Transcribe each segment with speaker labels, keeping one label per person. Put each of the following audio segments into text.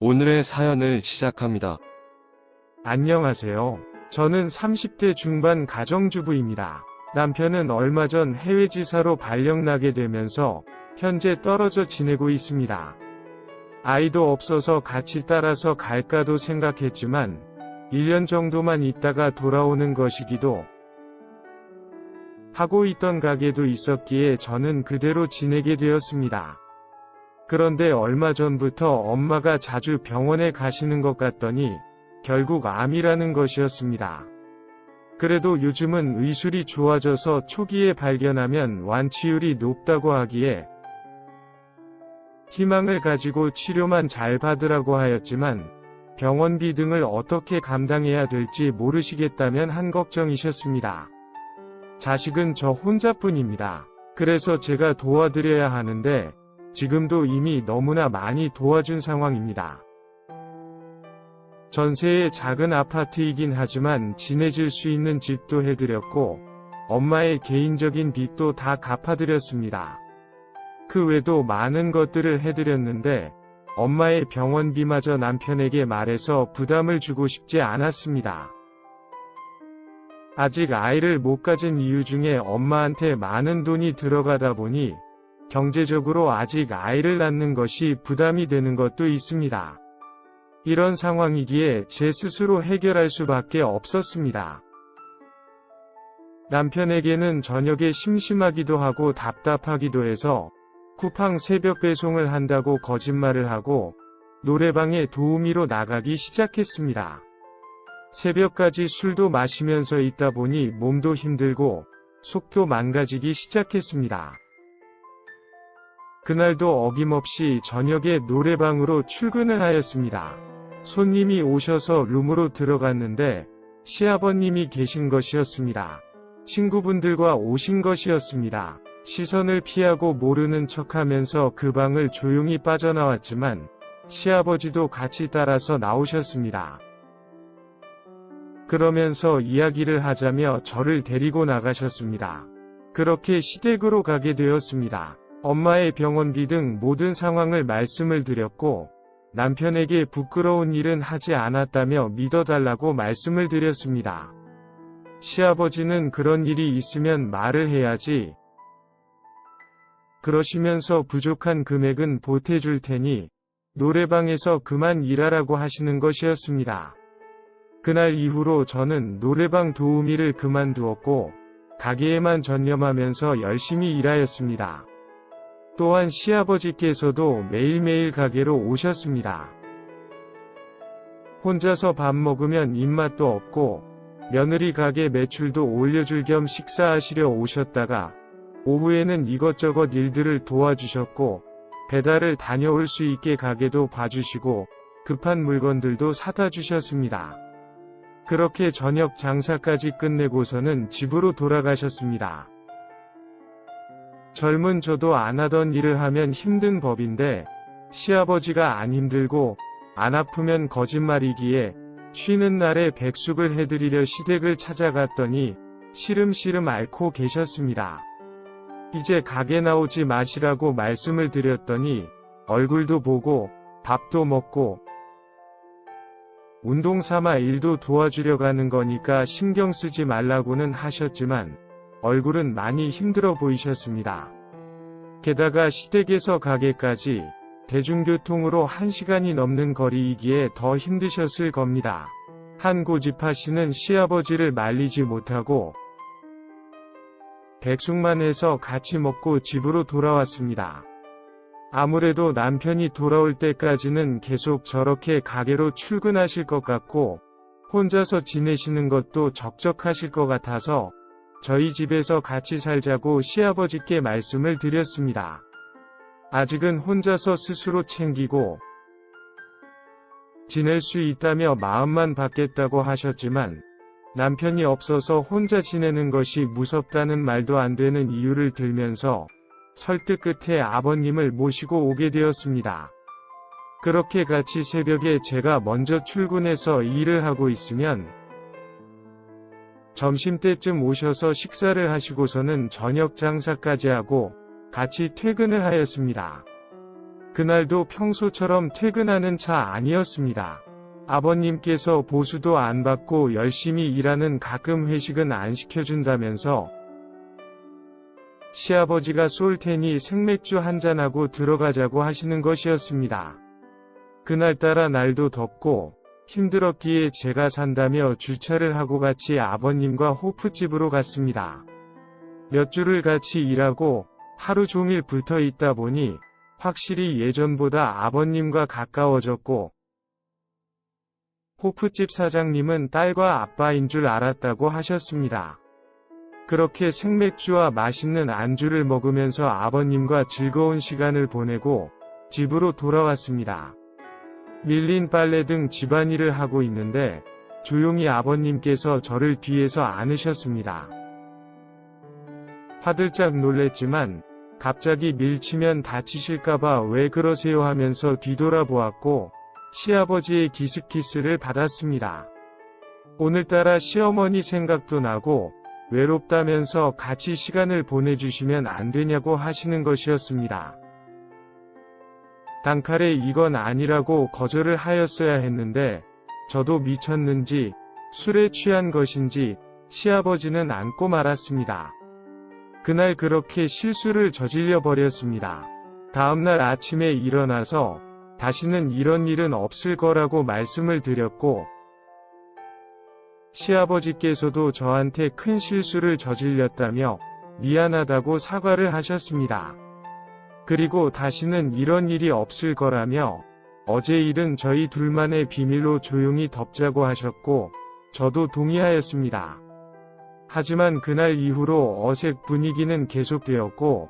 Speaker 1: 오늘의 사연을 시작합니다.
Speaker 2: 안녕하세요. 저는 30대 중반 가정주부입니다. 남편은 얼마 전 해외 지사로 발령 나게 되면서 현재 떨어져 지내고 있습니다. 아이도 없어서 같이 따라서 갈까도 생각했지만 1년 정도만 있다가 돌아오는 것이기도 하고 있던 가게도 있었기에 저는 그대로 지내게 되었습니다. 그런데 얼마 전부터 엄마가 자주 병원에 가시는 것 같더니 결국 암이라는 것이었습니다. 그래도 요즘은 의술이 좋아져서 초기에 발견하면 완치율이 높다고 하기에 희망을 가지고 치료만 잘 받으라고 하였지만 병원비 등을 어떻게 감당해야 될지 모르시겠다면 한 걱정이셨습니다. 자식은 저 혼자뿐입니다. 그래서 제가 도와드려야 하는데 지금도 이미 너무나 많이 도와준 상황입니다. 전세의 작은 아파트이긴 하지만 지내질 수 있는 집도 해드렸고 엄마의 개인적인 빚도 다 갚아드렸습니다. 그 외에도 많은 것들을 해드렸는데 엄마의 병원비마저 남편에게 말해서 부담을 주고 싶지 않았습니다. 아직 아이를 못 가진 이유 중에 엄마한테 많은 돈이 들어가다 보니 경제적으로 아직 아이를 낳는 것이 부담이 되는 것도 있습니다. 이런 상황이기에 제 스스로 해결할 수밖에 없었습니다. 남편에게는 저녁에 심심하기도 하고 답답하기도 해서 쿠팡 새벽 배송을 한다고 거짓말을 하고 노래방에 도우미로 나가기 시작했습니다. 새벽까지 술도 마시면서 있다 보니 몸도 힘들고 속도 망가지기 시작했습니다. 그날도 어김없이 저녁에 노래방으로 출근을 하였습니다. 손님이 오셔서 룸으로 들어갔는데 시아버님이 계신 것이었습니다. 친구분들과 오신 것이었습니다. 시선을 피하고 모르는 척하면서 그 방을 조용히 빠져나왔지만 시아버지도 같이 따라서 나오셨습니다. 그러면서 이야기를 하자며 저를 데리고 나가셨습니다. 그렇게 시댁으로 가게 되었습니다. 엄마의 병원비 등 모든 상황을 말씀을 드렸고 남편에게 부끄러운 일은 하지 않았다며 믿어달라고 말씀을 드렸습니다. 시아버지는 그런 일이 있으면 말을 해야지. 그러시면서 부족한 금액은 보태줄 테니 노래방에서 그만 일하라고 하시는 것이었습니다. 그날 이후로 저는 노래방 도우미를 그만두었고 가게에만 전념하면서 열심히 일하였습니다. 또한 시아버지께서도 매일매일 가게로 오셨습니다. 혼자서 밥 먹으면 입맛도 없고 며느리 가게 매출도 올려줄 겸 식사하시려 오셨다가 오후에는 이것저것 일들을 도와주셨고 배달을 다녀올 수 있게 가게도 봐주시고 급한 물건들도 사다 주셨습니다. 그렇게 저녁 장사까지 끝내고서는 집으로 돌아가셨습니다. 젊은 저도 안 하던 일을 하면 힘든 법인데 시아버지가 안 힘들고 안 아프면 거짓말이기에 쉬는 날에 백숙을 해드리려 시댁을 찾아갔더니 시름시름 앓고 계셨습니다. 이제 가게 나오지 마시라고 말씀을 드렸더니 얼굴도 보고 밥도 먹고 운동 삼아 일도 도와주려 가는 거니까 신경 쓰지 말라고는 하셨지만 얼굴은 많이 힘들어 보이셨습니다. 게다가 시댁에서 가게까지 대중교통으로 1시간이 넘는 거리이기에 더 힘드셨을 겁니다. 한 고집하시는 시아버지를 말리지 못하고 백숙만 해서 같이 먹고 집으로 돌아왔습니다. 아무래도 남편이 돌아올 때까지는 계속 저렇게 가게로 출근하실 것 같고 혼자서 지내시는 것도 적적하실 것 같아서 저희 집에서 같이 살자고 시아버지께 말씀을 드렸습니다. 아직은 혼자서 스스로 챙기고 지낼 수 있다며 마음만 받겠다고 하셨지만 남편이 없어서 혼자 지내는 것이 무섭다는 말도 안 되는 이유를 들면서 설득 끝에 아버님을 모시고 오게 되었습니다. 그렇게 같이 새벽에 제가 먼저 출근해서 일을 하고 있으면 점심때쯤 오셔서 식사를 하시고서는 저녁 장사까지 하고 같이 퇴근을 하였습니다. 그날도 평소처럼 퇴근하는 차 아니었습니다. 아버님께서 보수도 안 받고 열심히 일하는 가끔 회식은 안 시켜준다면서 시아버지가 쏠 테니 생맥주 한잔하고 들어가자고 하시는 것이었습니다. 그날따라 날도 덥고 힘들었기에 제가 산다며 주차를 하고 같이 아버님과 호프집으로 갔습니다. 몇 주를 같이 일하고 하루 종일 붙어 있다 보니 확실히 예전보다 아버님과 가까워졌고, 호프집 사장님은 딸과 아빠인 줄 알았다고 하셨습니다. 그렇게 생맥주와 맛있는 안주를 먹으면서 아버님과 즐거운 시간을 보내고 집으로 돌아왔습니다. 밀린 빨래 등 집안일을 하고 있는데 조용히 아버님께서 저를 뒤에서 안으셨습니다. 화들짝 놀랬지만 갑자기 밀치면 다치실까봐 왜 그러세요 하면서 뒤돌아보았고 시아버지의 기스키스를 받았습니다. 오늘따라 시어머니 생각도 나고 외롭다면서 같이 시간을 보내주시면 안 되냐고 하시는 것이었습니다. 단칼에 이건 아니라고 거절을 하였어야 했는데 저도 미쳤는지 술에 취한 것인지 시아버지는 안고 말았습니다. 그날 그렇게 실수를 저질러 버렸습니다. 다음날 아침에 일어나서 다시는 이런 일은 없을 거라고 말씀을 드렸고 시아버지께서도 저한테 큰 실수를 저질렀다며 미안하다고 사과를 하셨습니다. 그리고 다시는 이런 일이 없을 거라며 어제 일은 저희 둘만의 비밀로 조용히 덮자고 하셨고 저도 동의하였습니다. 하지만 그날 이후로 어색 분위기는 계속되었고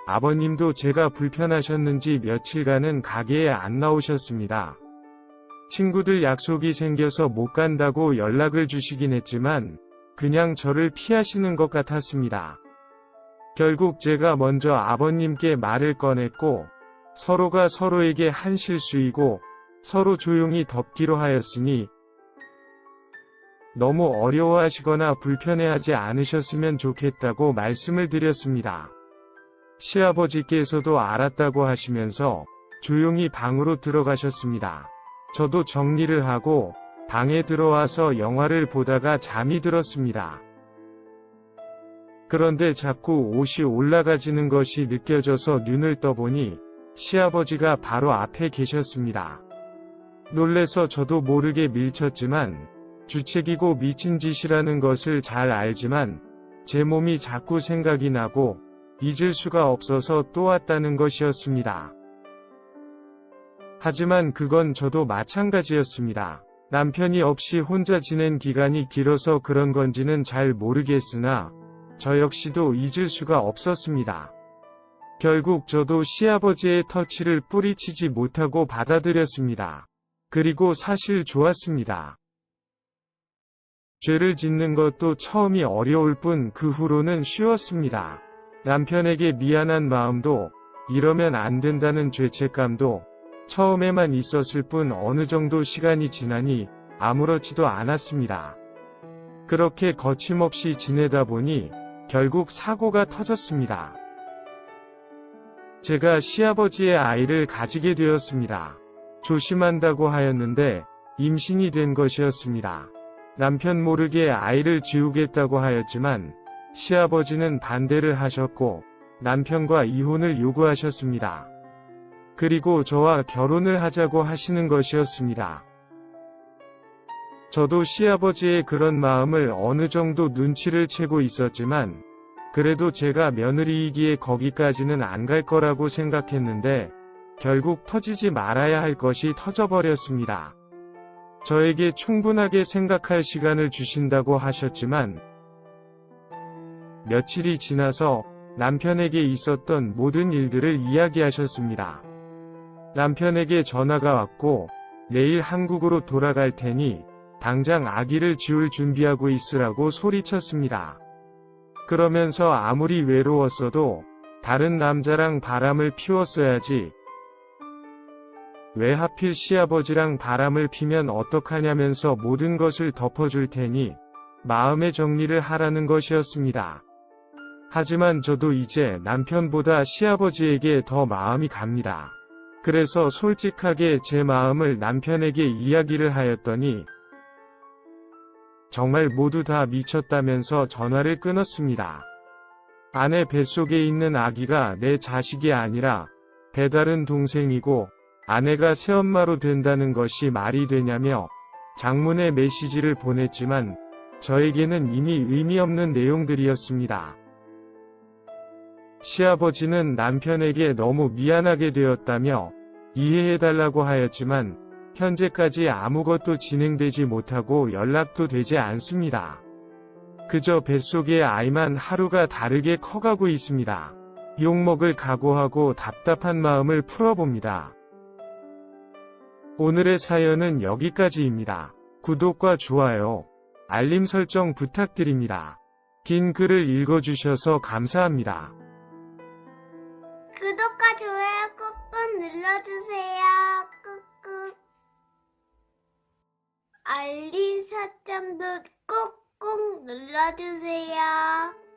Speaker 2: 아버님도 제가 불편하셨는지 며칠간은 가게에 안 나오셨습니다. 친구들 약속이 생겨서 못 간다고 연락을 주시긴 했지만 그냥 저를 피하시는 것 같았습니다. 결국 제가 먼저 아버님께 말을 꺼냈고 서로가 서로에게 한 실수이고 서로 조용히 덮기로 하였으니 너무 어려워하시거나 불편해하지 않으셨으면 좋겠다고 말씀을 드렸습니다. 시아버지께서도 알았다고 하시면서 조용히 방으로 들어가셨습니다. 저도 정리를 하고 방에 들어와서 영화를 보다가 잠이 들었습니다. 그런데 자꾸 옷이 올라가지는 것이 느껴져서 눈을 떠보니 시아버지가 바로 앞에 계셨습니다. 놀래서 저도 모르게 밀쳤지만 주책이고 미친 짓이라는 것을 잘 알지만 제 몸이 자꾸 생각이 나고 잊을 수가 없어서 또 왔다는 것이었습니다. 하지만 그건 저도 마찬가지였습니다. 남편이 없이 혼자 지낸 기간이 길어서 그런 건지는 잘 모르겠으나 저 역시도 잊을 수가 없었습니다. 결국 저도 시아버지의 터치를 뿌리치지 못하고 받아들였습니다. 그리고 사실 좋았습니다. 죄를 짓는 것도 처음이 어려울 뿐 그 후로는 쉬웠습니다. 남편에게 미안한 마음도 이러면 안 된다는 죄책감도 처음에만 있었을 뿐 어느 정도 시간이 지나니 아무렇지도 않았습니다. 그렇게 거침없이 지내다 보니 결국 사고가 터졌습니다. 제가 시아버지의 아이를 가지게 되었습니다. 조심한다고 하였는데 임신이 된 것이었습니다. 남편 모르게 아이를 지우겠다고 하였지만 시아버지는 반대를 하셨고 남편과 이혼을 요구하셨습니다. 그리고 저와 결혼을 하자고 하시는 것이었습니다. 저도 시아버지의 그런 마음을 어느 정도 눈치를 채고 있었지만 그래도 제가 며느리이기에 거기까지는 안 갈 거라고 생각했는데 결국 터지지 말아야 할 것이 터져버렸습니다. 저에게 충분하게 생각할 시간을 주신다고 하셨지만 며칠이 지나서 남편에게 있었던 모든 일들을 이야기하셨습니다. 남편에게 전화가 왔고 내일 한국으로 돌아갈 테니 당장 아기를 지울 준비하고 있으라고 소리쳤습니다. 그러면서 아무리 외로웠어도 다른 남자랑 바람을 피웠어야지. 왜 하필 시아버지랑 바람을 피면 어떡하냐면서 모든 것을 덮어줄 테니 마음의 정리를 하라는 것이었습니다. 하지만 저도 이제 남편보다 시아버지에게 더 마음이 갑니다. 그래서 솔직하게 제 마음을 남편에게 이야기를 하였더니 정말 모두 다 미쳤다면서 전화를 끊었습니다. 아내 뱃속에 있는 아기가 내 자식이 아니라 배다른 동생이고 아내가 새엄마로 된다는 것이 말이 되냐며 장문의 메시지를 보냈지만 저에게는 이미 의미 없는 내용들이었습니다. 시아버지는 남편에게 너무 미안하게 되었다며 이해해달라고 하였지만 현재까지 아무것도 진행되지 못하고 연락도 되지 않습니다. 그저 뱃속의 아이만 하루가 다르게 커가고 있습니다. 욕먹을 각오하고 답답한 마음을 풀어봅니다. 오늘의 사연은 여기까지입니다. 구독과 좋아요, 알림 설정 부탁드립니다. 긴 글을 읽어주셔서 감사합니다.
Speaker 3: 구독과 좋아요 꾹꾹 눌러주세요. 꾹꾹. 알림 설정도 꾹꾹 눌러주세요.